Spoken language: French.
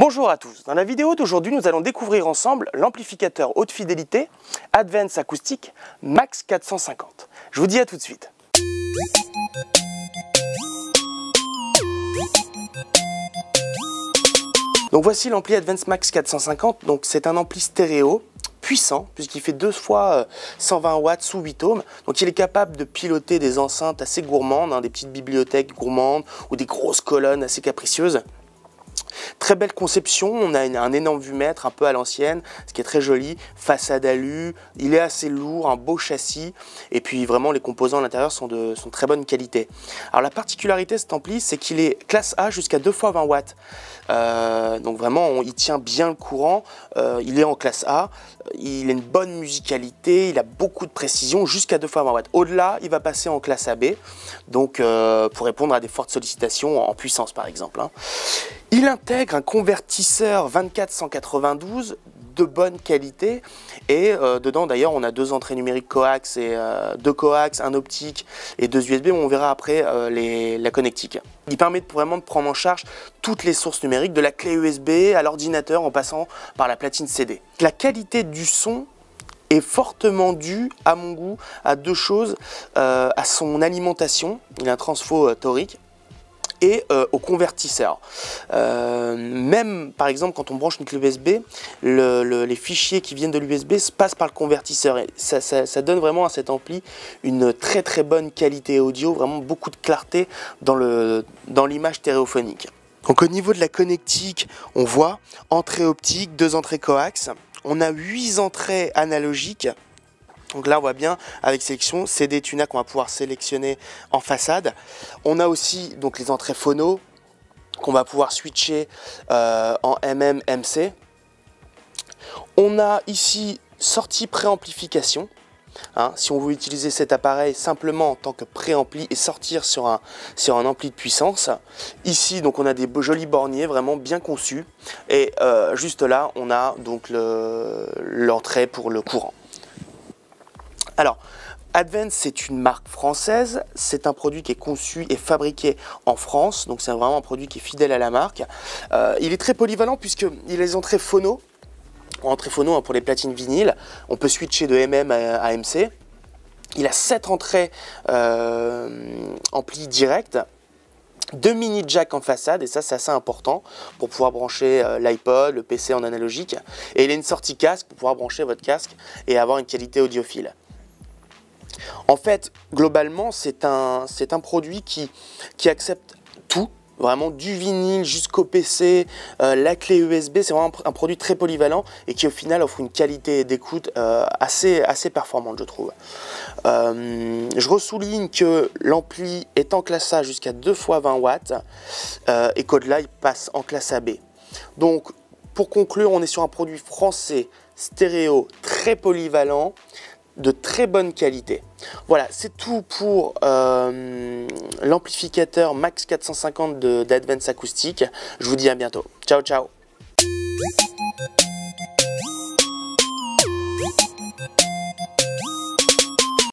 Bonjour à tous, dans la vidéo d'aujourd'hui nous allons découvrir ensemble l'amplificateur haute fidélité Advance Acoustic Max 450. Je vous dis à tout de suite. Donc voici l'ampli Advance Max 450, donc c'est un ampli stéréo puissant puisqu'il fait 2 fois 120 watts sous 8 ohms, donc il est capable de piloter des enceintes assez gourmandes, des petites bibliothèques gourmandes ou des grosses colonnes assez capricieuses. Très belle conception, on a un énorme vumètre un peu à l'ancienne, ce qui est très joli, façade alu, il est assez lourd, un beau châssis, et puis vraiment les composants à l'intérieur sont de très bonne qualité. Alors la particularité de cet ampli, c'est qu'il est classe A jusqu'à 2 fois 20 watts. Donc vraiment il tient bien le courant, il est en classe A, il a une bonne musicalité, il a beaucoup de précision jusqu'à 2 fois 20 watts. Au-delà, il va passer en classe AB, donc pour répondre à des fortes sollicitations en puissance par exemple. Il intègre un convertisseur 24-192 de bonne qualité et dedans d'ailleurs on a 2 entrées numériques coax et 2 coax, un optique et 2 USB, on verra après la connectique. Il permet vraiment de prendre en charge toutes les sources numériques, de la clé USB à l'ordinateur en passant par la platine CD. La qualité du son est fortement due, à mon goût, à 2 choses, à son alimentation, il a un transfo torique, et au convertisseur. Même par exemple quand on branche une clé USB, les fichiers qui viennent de l'USB passent par le convertisseur et ça donne vraiment à cet ampli une très bonne qualité audio, vraiment beaucoup de clarté dans l'image stéréophonique. Donc au niveau de la connectique, on voit entrée optique, 2 entrées coax, on a 8 entrées analogiques. Donc là on voit bien avec sélection CD Tuner qu'on va pouvoir sélectionner en façade. On a aussi donc les entrées phono qu'on va pouvoir switcher en MM, MC. On a ici sortie préamplification. Si on veut utiliser cet appareil simplement en tant que préampli et sortir sur un ampli de puissance. Ici donc on a des jolis borniers vraiment bien conçus et juste là on a donc l'entrée pour le courant. Alors, Advance, c'est une marque française, c'est un produit qui est conçu et fabriqué en France, donc c'est vraiment un produit qui est fidèle à la marque. Il est très polyvalent puisqu'il a les entrées phono, pour les platines vinyles, on peut switcher de MM à MC. Il a 7 entrées ampli direct, 2 mini jack en façade, et ça c'est assez important pour pouvoir brancher l'iPod, le PC en analogique. Et il a une sortie casque pour pouvoir brancher votre casque et avoir une qualité audiophile. En fait, globalement, c'est un produit qui accepte tout, vraiment du vinyle jusqu'au PC, la clé USB, c'est vraiment un produit très polyvalent et qui au final offre une qualité d'écoute assez performante, je trouve. Je ressouligne que l'ampli est en classe A jusqu'à 2 fois 20 watts et qu'au-delà, il passe en classe AB. Donc, pour conclure, on est sur un produit français stéréo très polyvalent, de très bonne qualité. Voilà, c'est tout pour l'amplificateur Max 450 d'Advance Acoustic. Je vous dis à bientôt. Ciao, ciao.